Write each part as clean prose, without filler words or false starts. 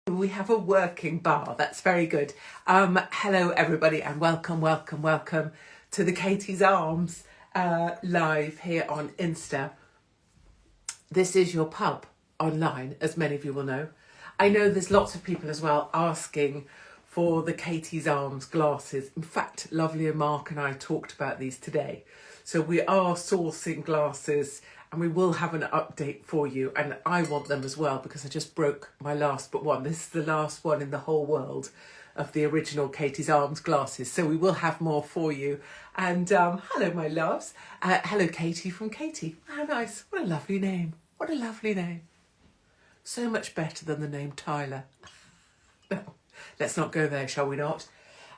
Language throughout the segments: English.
We have a working bar. That's very good. Hello, everybody, and welcome to the Katie's Arms live here on Insta. This is your pub online, as many of you will know. I know there's lots of people as well asking for the Katie's Arms glasses. In fact, lovely Mark and I talked about these today. So we are sourcing glasses and we will have an update for you. And I want them as well because I just broke my last but one. This is the last one in the whole world of the original Katie's Arms glasses. So we will have more for you. And hello, my loves. Hello, Katie from Katie. How nice. What a lovely name. What a lovely name. So much better than the name Tyler. No, let's not go there, shall we not?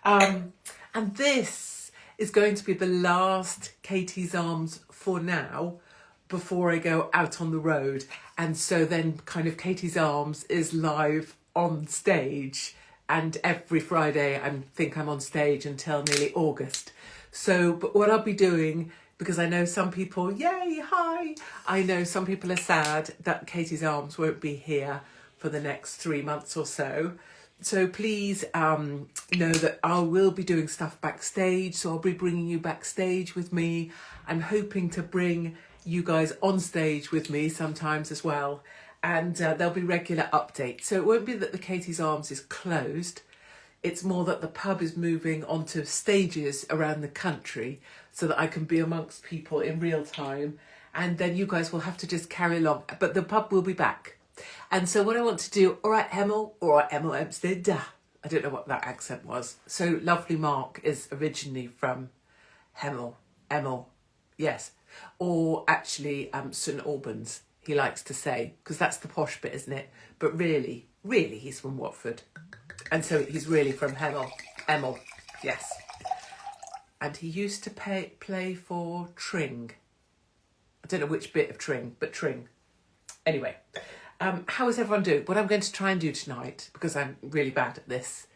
And this is going to be the last Katie's Arms for now, before I go out on the road. And so then kind of Katie's Arms is live on stage, and every Friday I think I'm on stage until nearly August. So, but what I'll be doing, because I know some people, yay, hi, I know some people are sad that Katie's Arms won't be here for the next 3 months or so. So please know that I will be doing stuff backstage. So I'll be bringing you backstage with me. I'm hoping to bring you guys on stage with me sometimes as well. And there'll be regular updates. So it won't be that the Katie's Arms is closed. It's more that the pub is moving onto stages around the country so that I can be amongst people in real time. And then you guys will have to just carry along. But the pub will be back. And so what I want to do, all right, Hemel, all right, Hemel Hempstead. I don't know what that accent was. So lovely Mark is originally from Hemel, yes. Or actually St Albans, he likes to say, because that's the posh bit, isn't it? But really he's from Watford. And so he's really from Hemel, yes. And he used to play for Tring. I don't know which bit of Tring, but Tring. Anyway. How is everyone doing? What I'm going to try and do tonight, because I'm really bad at this,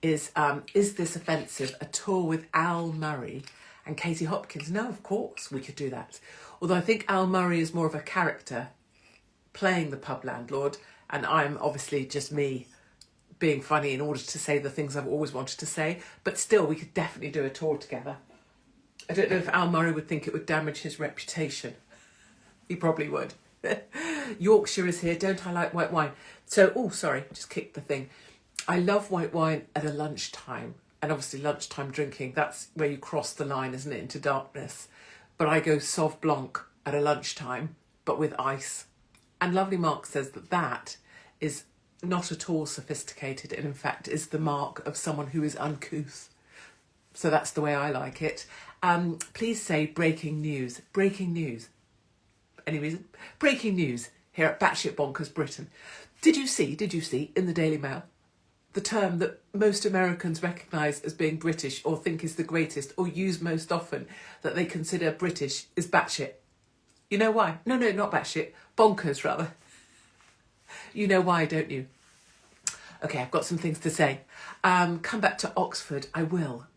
is This Offensive? A tour with Al Murray and Katie Hopkins. No, of course we could do that. Although I think Al Murray is more of a character playing the pub landlord, and I'm obviously just me being funny in order to say the things I've always wanted to say. But still, we could definitely do a tour together. I don't know if Al Murray would think it would damage his reputation. He probably would. Yorkshire is here. Don't I like white wine? So, oh, sorry, just kicked the thing. I love white wine at a lunchtime. And obviously lunchtime drinking, that's where you cross the line, isn't it, into darkness. But I go Sauv Blanc at a lunchtime, but with ice. And lovely Mark says that is not at all sophisticated, and in fact is the mark of someone who is uncouth. So that's the way I like it. Please say breaking news. Breaking news. Any reason? Breaking news here at Batshit Bonkers Britain. Did you see in the Daily Mail the term that most Americans recognise as being British or think is the greatest or use most often that they consider British is batshit? You know why? No, not batshit. Bonkers, rather. You know why, don't you? Okay, I've got some things to say. Come back to Oxford. I will.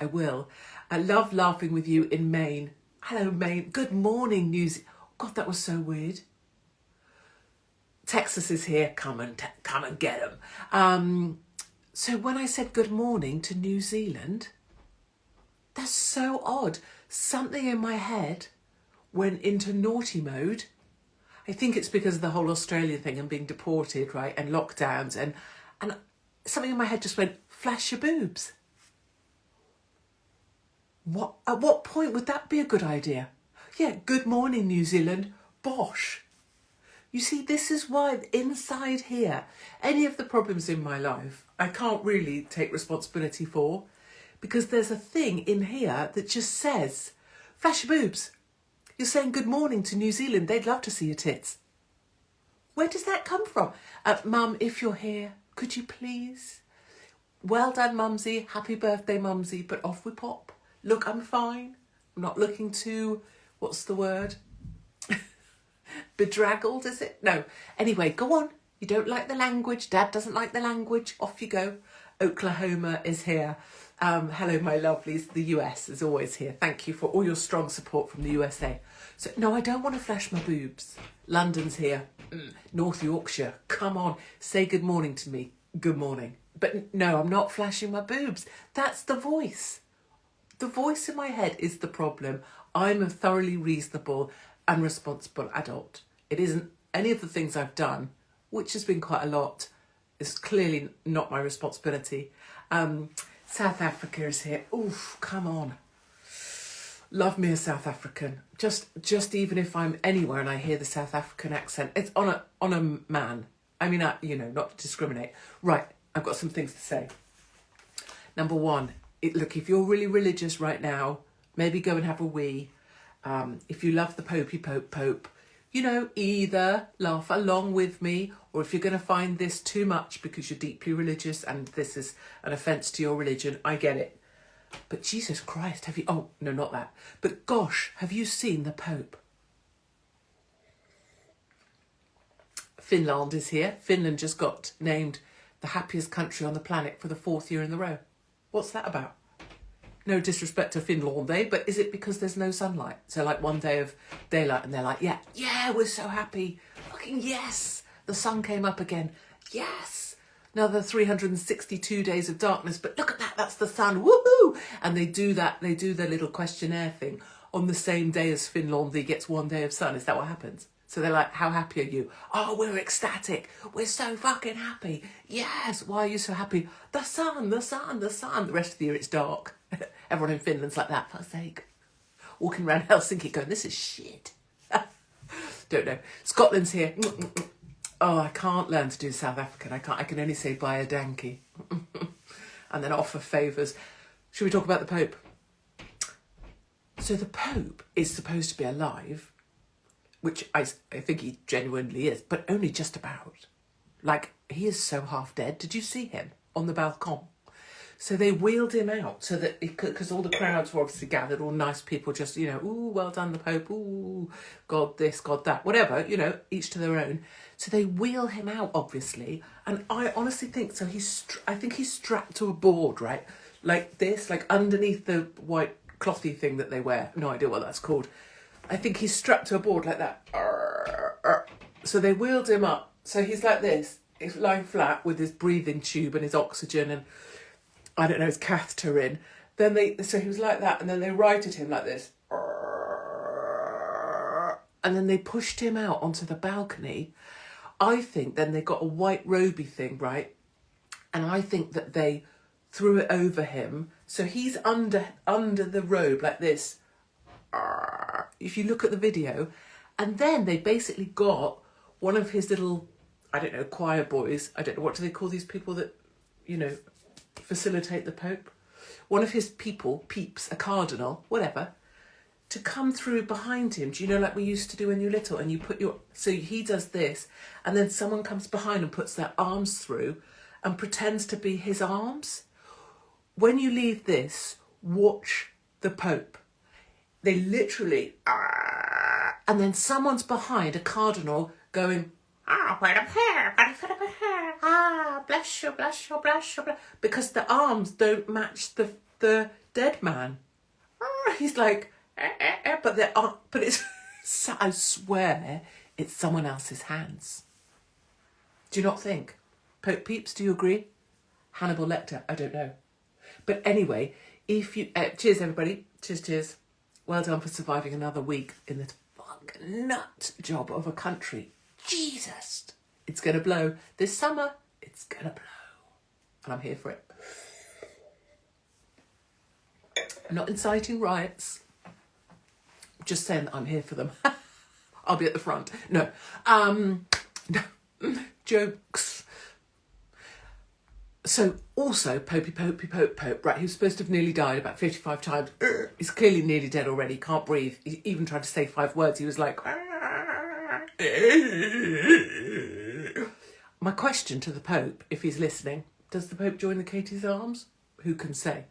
I love laughing with you in Maine. Hello, Maine. Good morning, New Zealand. God, that was so weird. Texas is here. Come and get them. So when I said good morning to New Zealand, that's so odd. Something in my head went into naughty mode. I think it's because of the whole Australia thing and being deported, right, and lockdowns, and something in my head just went, flash your boobs. What? At what point would that be a good idea? Yeah, good morning, New Zealand. Bosh. You see, this is why inside here, any of the problems in my life, I can't really take responsibility for, because there's a thing in here that just says, flash your boobs. You're saying good morning to New Zealand. They'd love to see your tits. Where does that come from? Mum, if you're here, could you please? Well done, Mumsy. Happy birthday, Mumsy. But off we pop. Look, I'm fine. I'm not looking too... What's the word? Bedraggled, is it? No. Anyway, go on. You don't like the language. Dad doesn't like the language. Off you go. Oklahoma is here. Hello, my lovelies. The US is always here. Thank you for all your strong support from the USA. So, no, I don't want to flash my boobs. London's here. North Yorkshire. Come on. Say good morning to me. good morning. But no, I'm not flashing my boobs. That's the voice. The voice in my head is the problem. I'm a thoroughly reasonable and responsible adult. It isn't any of the things I've done, which has been quite a lot. It's clearly not my responsibility. South Africa is here. Oof, come on. Love me a South African. Just even if I'm anywhere and I hear the South African accent, it's on a man. I mean, not to discriminate. Right, I've got some things to say. Number one, look, if you're really religious right now, maybe go and have a wee. If you love the Pope, either laugh along with me, or if you're going to find this too much because you're deeply religious and this is an offence to your religion, I get it. But Jesus Christ, have you... Oh, no, not that. But gosh, have you seen the Pope? Finland is here. Finland just got named the happiest country on the planet for the 4th year in a row. What's that about? No disrespect to Finland, but is it because there's no sunlight? So like one day of daylight and they're like, yeah, we're so happy. Fucking yes, the sun came up again. Yes. Another 362 days of darkness, but look at that, that's the sun, woohoo! And they do their little questionnaire thing on the same day as Finland gets 1 day of sun. Is that what happens? So they're like, how happy are you? Oh, we're ecstatic. We're so fucking happy. Yes, why are you so happy? The sun, the sun, the sun. The rest of the year it's dark. Everyone in Finland's like that, for fuck's sake. Walking around Helsinki going, this is shit. Don't know. Scotland's here. Oh, I can't learn to do South African. I can only say buy a danky. And then offer favours. Should we talk about the Pope? So the Pope is supposed to be alive, which I think he genuinely is, but only just about. Like, he is so half dead. Did you see him on the balcony? So they wheeled him out so that, because all the crowds were obviously gathered, all nice people just, ooh, well done the Pope, ooh, God this, God that, whatever, each to their own. So they wheel him out, obviously, and I honestly think, so I think he's strapped to a board, right? Like this, like underneath the white clothy thing that they wear. No idea what that's called. I think he's strapped to a board like that. So they wheeled him up. So he's like this, he's lying flat with his breathing tube and his oxygen and, I don't know, his catheter in. So he was like that, and then they righted him like this. And then they pushed him out onto the balcony. I think then they got a white roby thing, right? And I think that they threw it over him. So he's under the robe like this. If you look at the video. And then they basically got one of his little, I don't know, choir boys. I don't know, what do they call these people that, facilitate the Pope? One of his peeps, a cardinal, whatever, to come through behind him. Do you know, like we used to do when you were little, and you put so he does this, and then someone comes behind and puts their arms through and pretends to be his arms. When you leave this, watch the Pope. They literally, and then someone's behind, a cardinal, going, bless you, bless you, bless you, bless you, because the arms don't match the dead man. He's like, but it's, I swear, it's someone else's hands. Do you not think? Pope Peeps, do you agree? Hannibal Lecter, I don't know. But anyway, if you, cheers everybody, cheers. Well done for surviving another week in this fucking nut job of a country. Jesus, it's going to blow. This summer, it's going to blow. And I'm here for it. I'm not inciting riots. I'm just saying that I'm here for them. I'll be at the front. No. Jokes. So also, Pope, right, he was supposed to have nearly died about 55 times. He's clearly nearly dead already, can't breathe. He even tried to say 5 words. He was like... My question to the Pope, if he's listening, does the Pope join the Katie's Arms? Who can say?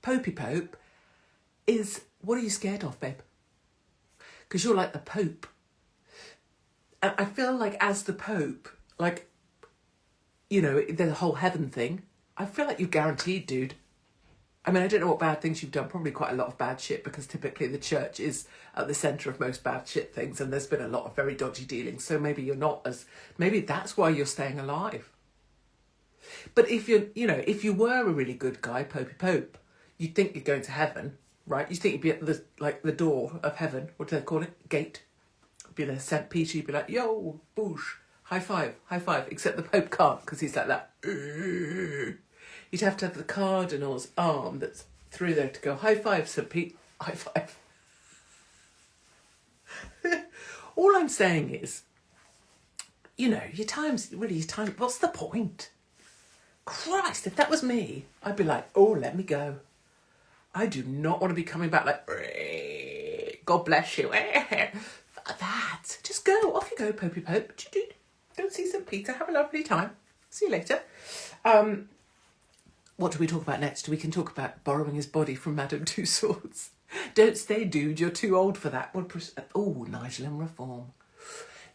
Pope is... What are you scared of, babe? Because you're like the Pope. And I feel like as the Pope, like... the whole heaven thing, I feel like you're guaranteed, dude. I mean, I don't know what bad things you've done, probably quite a lot of bad shit, because typically the church is at the centre of most bad shit things, and there's been a lot of very dodgy dealings, so maybe you're not as... Maybe that's why you're staying alive. But if if you were a really good guy, Popey Pope, you'd think you're going to heaven, right? You think you'd be at the door of heaven. What do they call it? Gate. Be there, St. Peter. You'd be like, yo, boosh, high five, high five. Except the Pope can't because he's like that. You'd have to have the cardinal's arm that's through there to go, high five, St. Pete, high five. All I'm saying is, your time's, what's the point? Christ, if that was me, I'd be like, oh, let me go. I do not want to be coming back like, God bless you. That. Just go. Off you go, Popey Pope. Don't see St. Peter. Have a lovely time. See you later. What do we talk about next? We can talk about borrowing his body from Madame Tussauds. Don't stay, dude. You're too old for that. Nigel and Reform.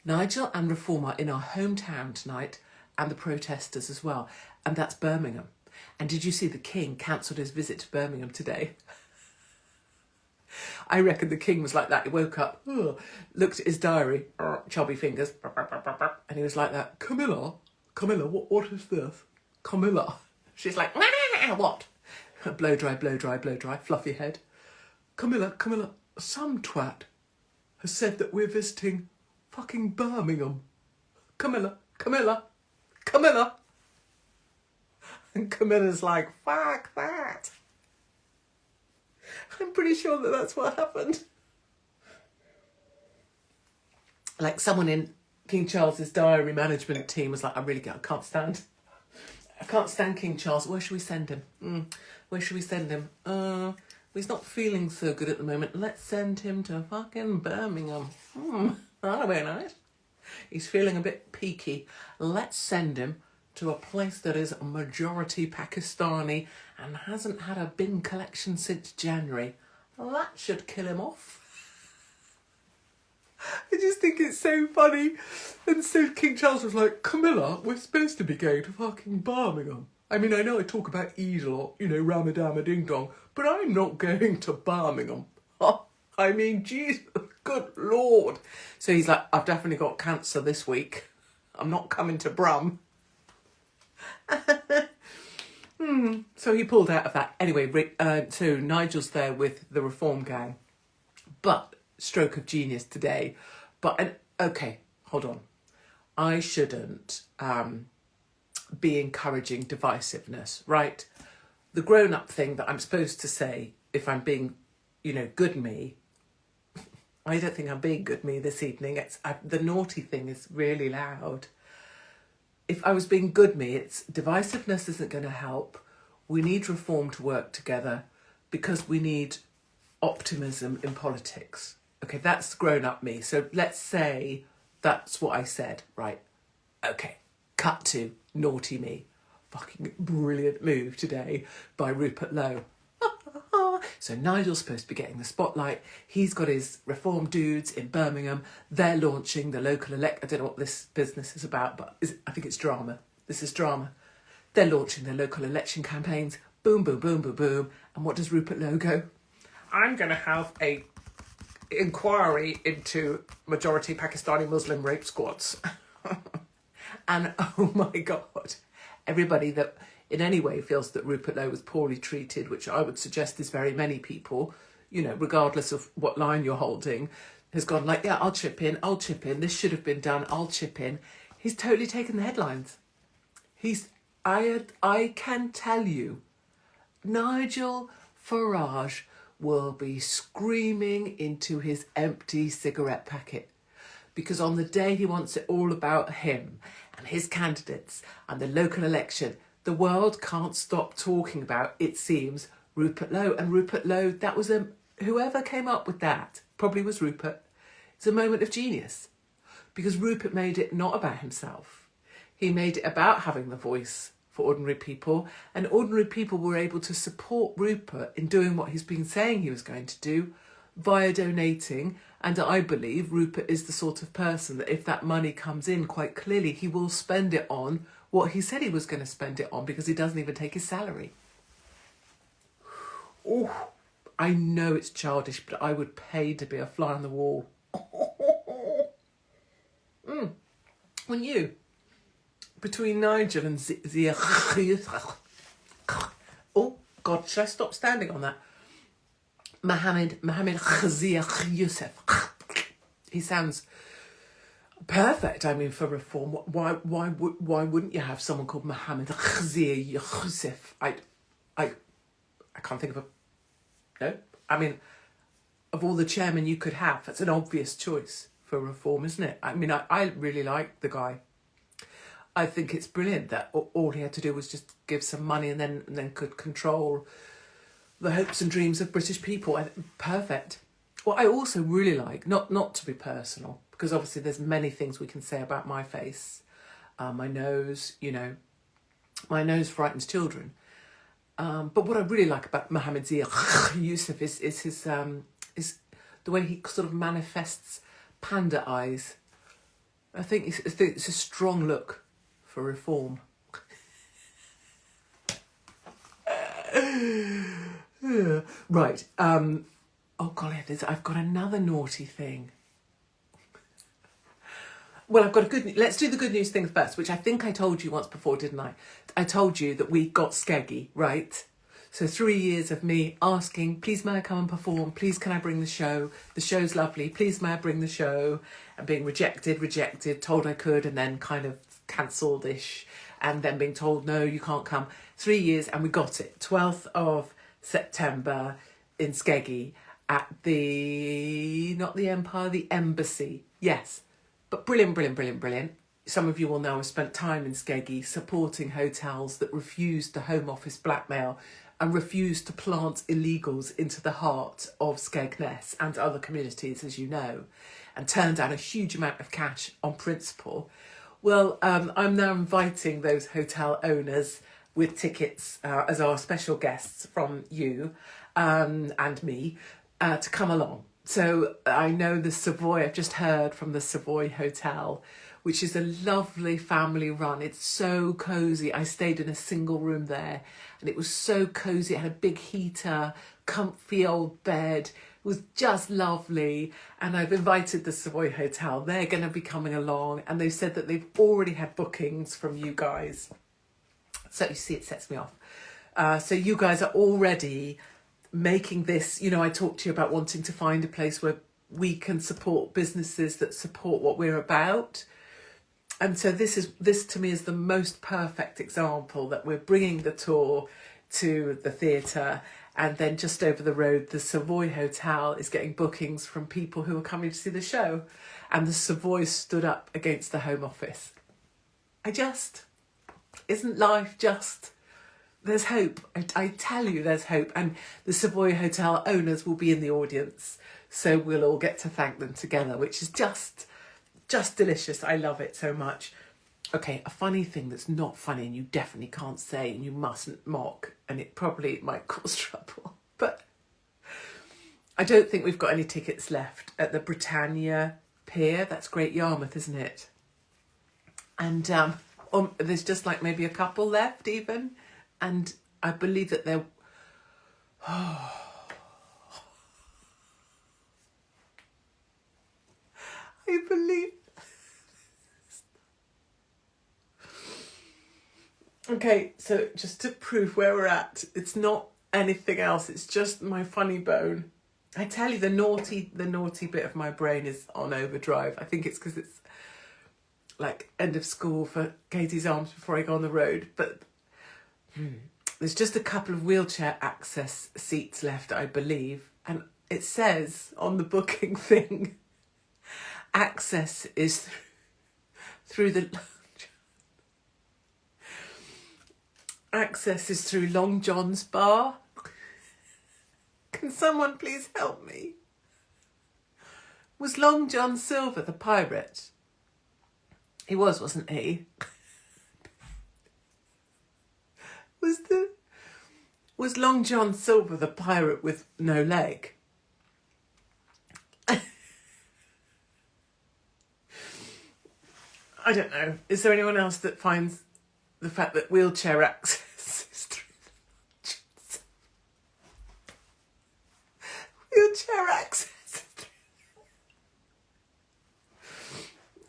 Nigel and Reform are in our hometown tonight, and the protesters as well. And that's Birmingham. And did you see the King cancelled his visit to Birmingham today? I reckon the King was like that. He woke up, looked at his diary, chubby fingers, and he was like that. Camilla, what is this? Camilla. She's like, what? Blow dry, fluffy head. Camilla, some twat has said that we're visiting fucking Birmingham. Camilla. And Camilla's like, fuck that. I'm pretty sure that that's what happened. Like someone in King Charles's diary management team was like, I can't stand King Charles. Where should we send him? Where should we send him? He's not feeling so good at the moment. Let's send him to fucking Birmingham. That'll be nice. He's feeling a bit peaky. Let's send him to a place that is majority Pakistani and hasn't had a bin collection since January. That should kill him off. I just think it's so funny. And so King Charles was like, Camilla, we're supposed to be going to fucking Birmingham. I mean, I know I talk about Eid a lot, Ramadama Ding Dong, but I'm not going to Birmingham. I mean, Jesus, good Lord. So he's like, I've definitely got cancer this week. I'm not coming to Brum. So he pulled out of that. Anyway, so Nigel's there with the Reform gang. But, stroke of genius today. Okay, hold on. I shouldn't be encouraging divisiveness, right? The grown-up thing that I'm supposed to say, if I'm being, good me, I don't think I'm being good me this evening. The naughty thing is really loud. If I was being good me, it's divisiveness isn't going to help. We need reform to work together because we need optimism in politics. Okay, that's grown up me. So let's say that's what I said, right? Okay, cut to naughty me. Fucking brilliant move today by Rupert Lowe. So Nigel's supposed to be getting the spotlight. He's got his Reform dudes in Birmingham. They're launching the local I don't know what this business is about, but I think it's drama. This is drama. They're launching their local election campaigns. Boom, boom, boom, boom, boom. And what does Rupert Lowe go? I'm going to have a inquiry into majority Pakistani Muslim rape squads. And oh my God, everybody that in any way feels that Rupert Lowe was poorly treated, which I would suggest is very many people, regardless of what line you're holding, has gone like, yeah, I'll chip in, this should have been done, I'll chip in. He's totally taken the headlines. I can tell you, Nigel Farage will be screaming into his empty cigarette packet because on the day he wants it all about him and his candidates and the local election, the world can't stop talking about, it seems, Rupert Lowe. And Rupert Lowe, that was whoever came up with that, probably was Rupert. It's a moment of genius because Rupert made it not about himself. He made it about having the voice for ordinary people, and ordinary people were able to support Rupert in doing what he's been saying he was going to do via donating. And I believe Rupert is the sort of person that if that money comes in, quite clearly he will spend it on what he said he was going to spend it on because he doesn't even take his salary. Oh, I know it's childish, but I would pay to be a fly on the wall. Wouldn't you? between Nigel and Zia. Oh God, should I stop standing on that? Mohammed Zia Youssef. He sounds perfect. I mean, for reform, why wouldn't you have someone called Mohammed Zia Youssef? I can't think of a. No, I mean, of all the chairmen you could have, that's an obvious choice for reform, isn't it? I mean, I really like the guy. I think it's brilliant that all he had to do was just give some money and then could control the hopes and dreams of British people. Perfect. What I also really like, not to be personal, because obviously there's many things we can say about my face, my nose, my nose frightens children. But what I really like about Mohammed Zia Youssef is his is the way he sort of manifests panda eyes. I think it's a strong look for reform. Right. Oh golly, I've got another naughty thing. Well, I've got a good news. Let's do the good news thing first, which I think I told you once before, didn't I? I told you that we got Skeggy, right? So 3 years of me asking, please may I come and perform? Please can I bring the show? The show's lovely. Please may I bring the show? And being rejected, told I could, and then kind of cancelled-ish, and then being told, no, you can't come. 3 years, and we got it. 12th of September in Skeggy at not the Empire, the Embassy. Yes. But brilliant. Some of you will know I've spent time in Skeggy supporting hotels that refused the Home Office blackmail and refused to plant illegals into the heart of Skegness and other communities, as you know, and turned down a huge amount of cash on principle. Well, I'm now inviting those hotel owners with tickets as our special guests from you and me to come along. So I know the Savoy, I've just heard from the Savoy Hotel, which is a lovely family run. It's so cosy. I stayed in a single room there and it was so cosy. It had a big heater, comfy old bed. It was just lovely. And I've invited the Savoy Hotel. They're going to be coming along and they've said that they've already had bookings from you guys. So you see, it sets me off. So you guys are already making this, I talked to you about wanting to find a place where we can support businesses that support what we're about. And so this to me is the most perfect example that we're bringing the tour to the theatre, and then just over the road, the Savoy Hotel is getting bookings from people who are coming to see the show. And the Savoy stood up against the Home Office. Isn't life just... There's hope. I tell you, there's hope. And the Savoy Hotel owners will be in the audience. So we'll all get to thank them together, which is just delicious. I love it so much. Okay, a funny thing that's not funny and you definitely can't say and you mustn't mock, and it probably might cause trouble. But I don't think we've got any tickets left at the Britannia Pier. That's Great Yarmouth, isn't it? And there's just like maybe a couple left even. And I believe that they're... I believe... Okay, so just to prove where we're at, it's not anything else. It's just my funny bone. I tell you, the naughty bit of my brain is on overdrive. I think it's because it's like end of school for Katie's Arms before I go on the road. But... there's just a couple of wheelchair access seats left, I believe. And it says on the booking thing, access is through Long John's bar. Can someone please help me? Was Long John Silver the pirate? He was, wasn't he? Was Long John Silver the pirate with no leg? I don't know. Is there anyone else that finds the fact that wheelchair access is through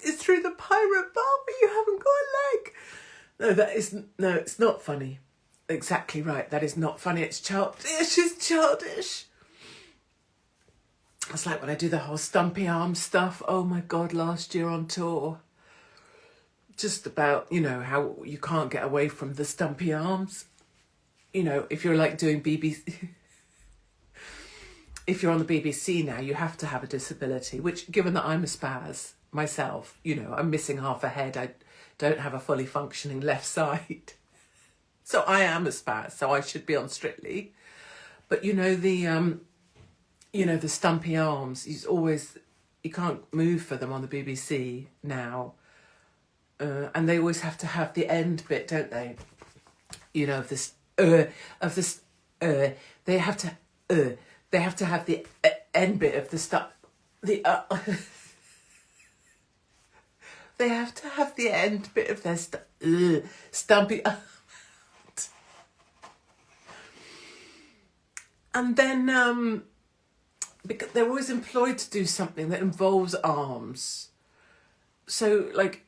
is through the pirate bar, but you haven't got a leg? No, that isn't. No, it's not funny. Exactly right. That is not funny. It's childish. It's childish. It's like when I do the whole stumpy arm stuff. Oh my God, last year on tour. Just about, you know, how you can't get away from the stumpy arms. You know, if you're like doing BBC, if you're on the BBC now, you have to have a disability, which given that I'm a spaz myself, you know, I'm missing half a head. I don't have a fully functioning left side. So I am a spaz, so I should be on Strictly. But you know, the stumpy arms, you can't move for them on the BBC now. And they always have to have the end bit, don't they? You know, they have to have the end bit of the stuff. They have to have the end bit of their stumpy. And then, because they're always employed to do something that involves arms. So, like,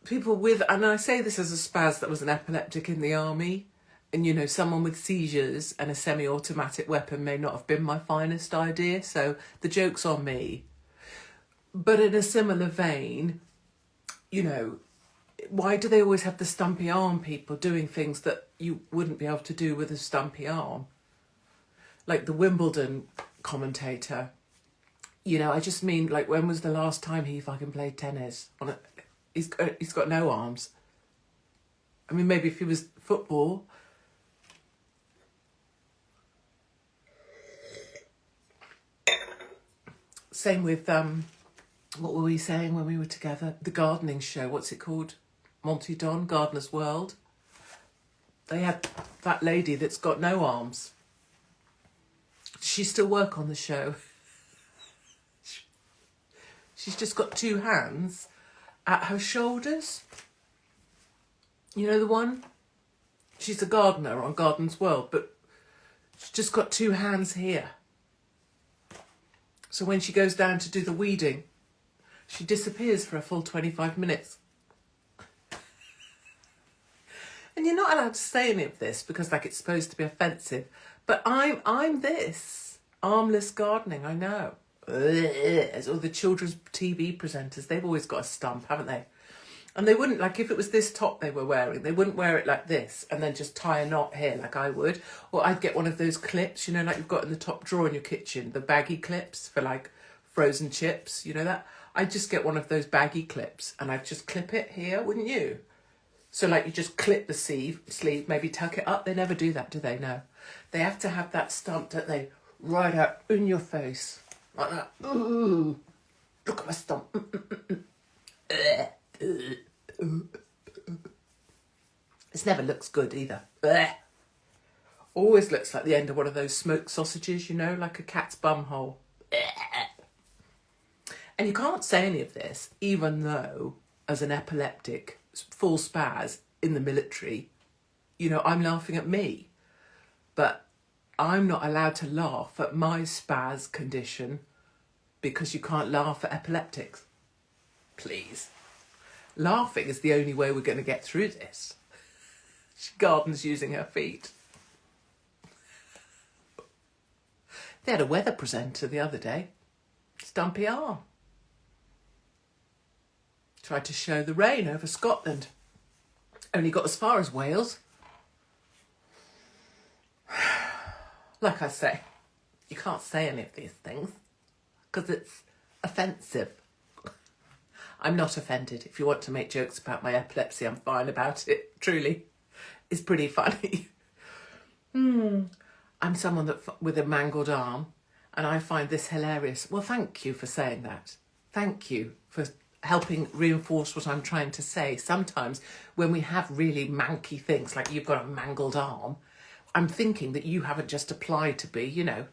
people with, and I say this as a spaz that was an epileptic in the army, and, you know, someone with seizures and a semi-automatic weapon may not have been my finest idea, so the joke's on me. But in a similar vein, you know, why do they always have the stumpy arm people doing things that you wouldn't be able to do with a stumpy arm? Like the Wimbledon commentator, you know, I just mean, like, when was the last time he fucking played tennis? He's got no arms. I mean, maybe if he was football. Same with, what were we saying when we were together? The gardening show, what's it called? Monty Don, Gardener's World. They had that lady that's got no arms. Does she still work on the show? She's just got two hands at her shoulders. You know the one? She's a gardener on Garden's World, but she's just got two hands here. So when she goes down to do the weeding, she disappears for a full 25 minutes. And you're not allowed to say any of this because, like, it's supposed to be offensive. But I'm this. Armless gardening, I know. As all the children's TV presenters, they've always got a stump, haven't they? And they wouldn't, like, if it was this top they were wearing, they wouldn't wear it like this and then just tie a knot here like I would. Or I'd get one of those clips, you know, like you've got in the top drawer in your kitchen, the baggy clips for, like, frozen chips, you know that? I'd just get one of those baggy clips and I'd just clip it here, wouldn't you? So, like, you just clip the sleeve, maybe tuck it up. They never do that, do they? No. They have to have that stump, don't they? Right out in your face. Like that. Ooh, look at my stump. This never looks good either. Always looks like the end of one of those smoked sausages, you know, like a cat's bum hole. And you can't say any of this, even though, as an epileptic, full spaz in the military, you know, I'm laughing at me. But I'm not allowed to laugh at my spaz condition because you can't laugh at epileptics. Please. Laughing is the only way we're going to get through this. She gardens using her feet. They had a weather presenter the other day. Stumpy arm. Tried to show the rain over Scotland. Only got as far as Wales. Like I say, you can't say any of these things because it's offensive. I'm not offended. If you want to make jokes about my epilepsy, I'm fine about it. Truly, it's pretty funny. I'm someone with a mangled arm, and I find this hilarious. Well, thank you for saying that. Thank you for helping reinforce what I'm trying to say. Sometimes when we have really manky things, like you've got a mangled arm, I'm thinking that you haven't just applied to be, you know,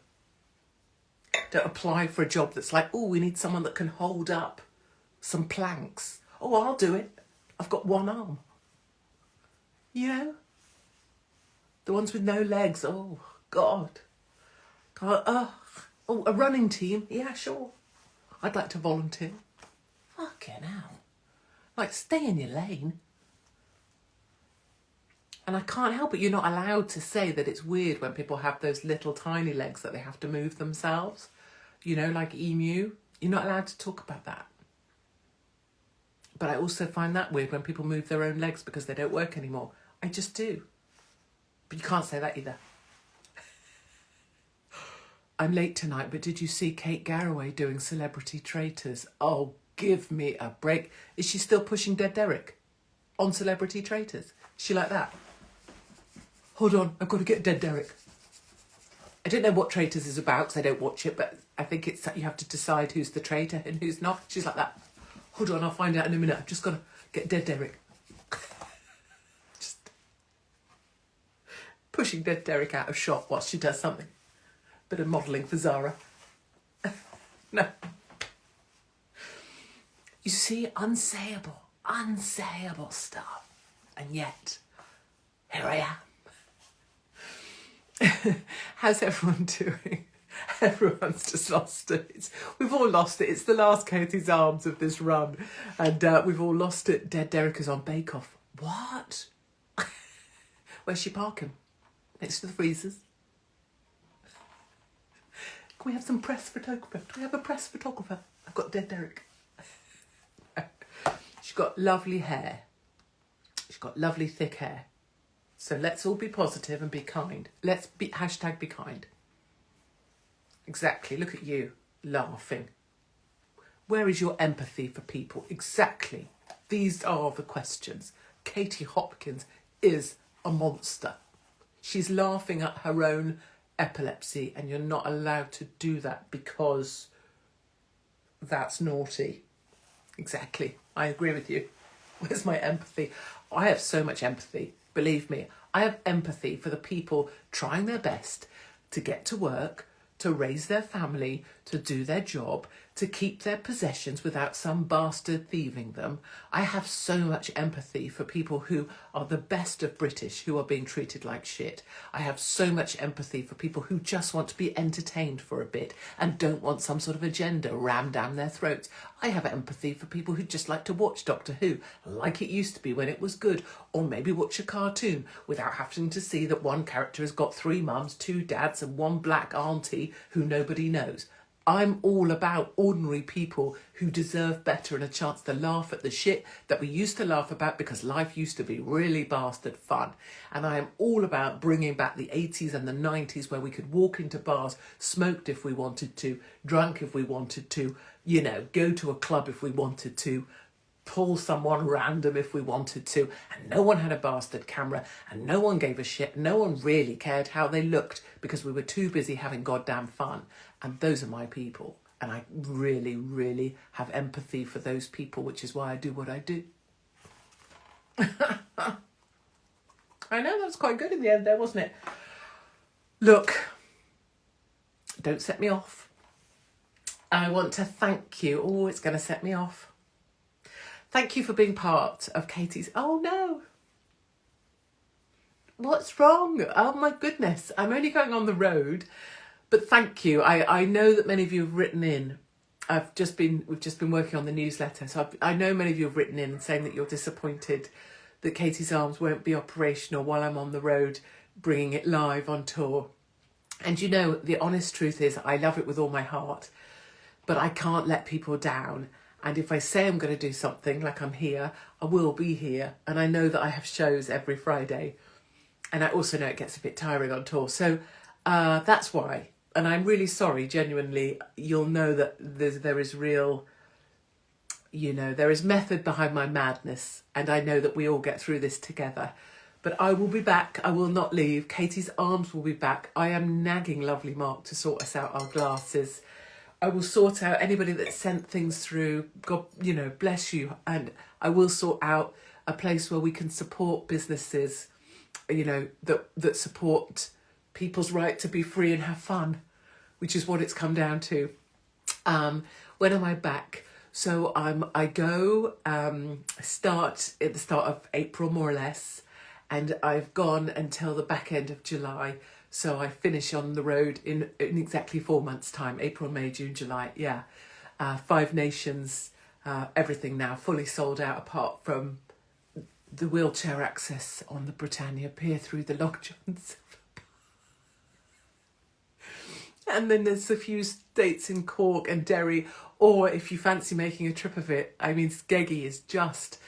don't apply for a job that's like, oh, we need someone that can hold up some planks. Oh, I'll do it. I've got one arm. You know? The ones with no legs. Oh, God. Oh, a running team. Yeah, sure. I'd like to volunteer. Fucking hell. Like, stay in your lane. And I can't help it. You're not allowed to say that it's weird when people have those little tiny legs that they have to move themselves, you know, like emu. You're not allowed to talk about that. But I also find that weird when people move their own legs because they don't work anymore. I just do. But you can't say that either. I'm late tonight, but did you see Kate Garraway doing Celebrity Traitors? Oh, give me a break. Is she still pushing Dead Derek on Celebrity Traitors? Is she like that? Hold on, I've got to get Dead Derek. I don't know what Traitors is about because I don't watch it, but I think it's that you have to decide who's the traitor and who's not. She's like that. Hold on, I'll find out in a minute. I've just got to get Dead Derek. Just pushing Dead Derek out of shot whilst she does something. Bit of modelling for Zara. No. You see, unsayable stuff. And yet, here I am. How's everyone doing? Everyone's just lost it. We've all lost it. It's the last Katie's Arms of this run. And we've all lost it. Dead Derek is on Bake Off. What? Where's she parking? Next to the freezers. Can we have some press photographer? Do we have a press photographer? I've got Dead Derek. She's got lovely hair. She's got lovely thick hair. So let's all be positive and be kind. Let's be hashtag be kind. Exactly. Look at you laughing. Where is your empathy for people? Exactly. These are the questions. Katie Hopkins is a monster. She's laughing at her own epilepsy, and you're not allowed to do that because that's naughty. Exactly. I agree with you. Where's my empathy? I have so much empathy. Believe me, I have empathy for the people trying their best to get to work, to raise their family, to do their job, to keep their possessions without some bastard thieving them. I have so much empathy for people who are the best of British who are being treated like shit. I have so much empathy for people who just want to be entertained for a bit and don't want some sort of agenda rammed down their throats. I have empathy for people who just like to watch Doctor Who like it used to be when it was good, or maybe watch a cartoon without having to see that one character has got 3 mums, 2 dads and 1 black auntie who nobody knows. I'm all about ordinary people who deserve better and a chance to laugh at the shit that we used to laugh about because life used to be really bastard fun. And I am all about bringing back the 80s and the 90s where we could walk into bars, smoked if we wanted to, drunk if we wanted to, you know, go to a club if we wanted to, pull someone random if we wanted to, and no one had a bastard camera and no one gave a shit. No one really cared how they looked because we were too busy having goddamn fun. And those are my people. And I really, really have empathy for those people, which is why I do what I do. I know that was quite good in the end there, wasn't it? Look, don't set me off. I want to thank you. Oh, it's going to set me off. Thank you for being part of Katie's... Oh, no. What's wrong? Oh, my goodness. I'm only going on the road. But thank you. I know that many of you have written in. We've just been working on the newsletter. So I know many of you have written in saying that you're disappointed that Katie's Arms won't be operational while I'm on the road bringing it live on tour. And you know, the honest truth is I love it with all my heart, but I can't let people down. And if I say I'm going to do something, like I'm here, I will be here. And I know that I have shows every Friday. And I also know it gets a bit tiring on tour. So that's why. And I'm really sorry, genuinely. You'll know that there is real, you know, there is method behind my madness. And I know that we all get through this together. But I will be back. I will not leave. Katie's Arms will be back. I am nagging lovely Mark to sort us out our glasses. I will sort out anybody that sent things through. God, you know, bless you. And I will sort out a place where we can support businesses, you know, that support people's right to be free and have fun, which is what it's come down to. When am I back? So I go start at the start of April, more or less, and I've gone until the back end of July. So I finish on the road in exactly 4 months' time, April, May, June, July. Yeah, 5 nations, everything now fully sold out apart from the wheelchair access on the Britannia Pier through the Long John Silver. And then there's a few states in Cork and Derry, or if you fancy making a trip of it, I mean, Skeggy is just,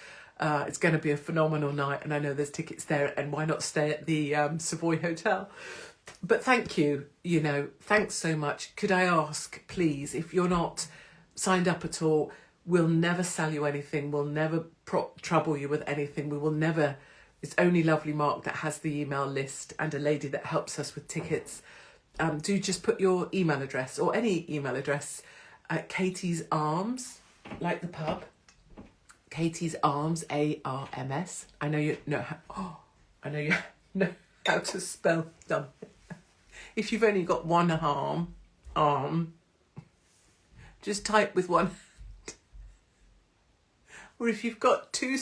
it's going to be a phenomenal night, and I know there's tickets there, and why not stay at the Savoy Hotel? But thank you, thanks so much. Could I ask, please, if you're not signed up at all, we'll never sell you anything, we'll never trouble you with anything, we will never, it's only Lovely Mark that has the email list and a lady that helps us with tickets. Do just put your email address or any email address at Katie's Arms, like the pub. Katie's Arms, ARMS. I know you know how. I know you know how to spell them. If you've only got one arm, just type with one hand. Or if you've got two.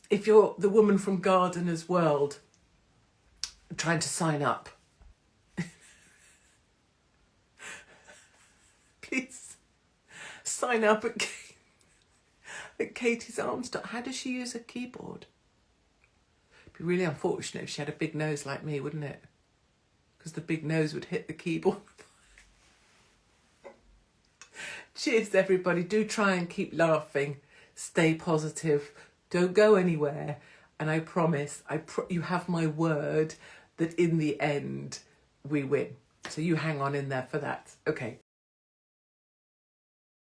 If you're the woman from Gardener's World, trying to sign up, please sign up at Katie's Arms. How does she use a keyboard? It'd be really unfortunate if she had a big nose like me, wouldn't it? Because the big nose would hit the keyboard. Cheers, everybody. Do try and keep laughing. Stay positive. Don't go anywhere. And I promise, you have my word that in the end, we win. So you hang on in there for that. Okay,